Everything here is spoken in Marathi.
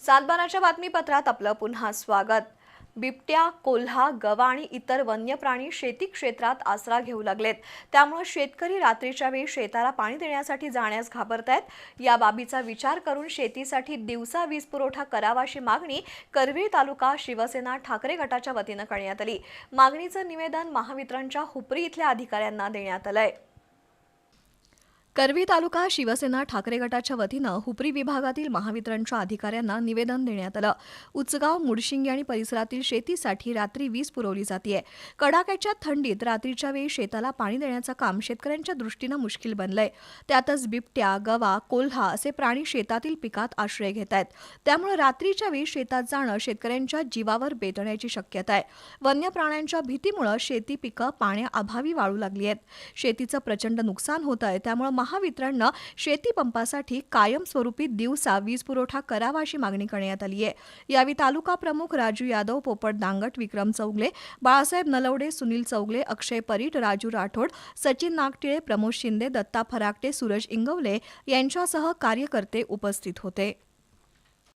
सातबाराच्या बातमीपत्रात आपलं पुन्हा स्वागत। बिबट्या, कोल्हा, गवा आणि इतर वन्य प्राणी शेती क्षेत्रात आसरा घेऊ लागलेत। त्यामुळे शेतकरी रात्रीच्या वेळी शेताला पाणी देण्यासाठी जाण्यास घाबरतायत। या बाबीचा विचार करून शेतीसाठी दिवसा वीज पुरवठा करावा अशी मागणी करवीर तालुका शिवसेना ठाकरे गटाच्या वतीने करण्यात आली। मागणीचं निवेदन महावितरणच्या हुपरी इथल्या अधिकाऱ्यांना देण्यात आलंय। करवीर तालुका शिवसेना ठाकरे गटाच्या वतीनं हुपरी विभागातील महावितरणच्या अधिकाऱ्यांना निवेदन देण्यात आलं। उचगाव, मुडशिंगी आणि परिसरातील शेतीसाठी रात्री वीज पुरवली जाते। कडाक्याच्या थंडीत रात्रीच्या वेळी शेताला पाणी देण्याचं काम शेतकऱ्यांच्या दृष्टीनं मुश्किल बनलंय। त्यातच बिबट्या, गवा, कोल्हा असे प्राणी शेतातील पिकात आश्रय घेत आहेत। त्यामुळे रात्रीच्या वेळी शेतात जाणं शेतकऱ्यांच्या जीवावर बेतण्याची शक्यता आहे। वन्य प्राण्यांच्या भीतीमुळे शेती पिकं पाण्याअभावी वाळू लागली आहेत। शेतीचं प्रचंड नुकसान होत आहे। त्यामुळे महावितरणनं शेती पंपासाठी कायमस्वरूपी दिवसा वीज पुरवठा करावा अशी मागणी करण्यात आली आहे। यावेळी तालुका प्रमुख राजू यादव, पोपट दांगट, विक्रम चौगले, बाळासाहेब नलवडे, सुनील चौगले, अक्षय परीट, राजू राठोड, सचिन नागटिळे, प्रमोद शिंदे, दत्ता फराकटे, सूरज इंगवले यांच्यासह कार्यकर्ते उपस्थित होते।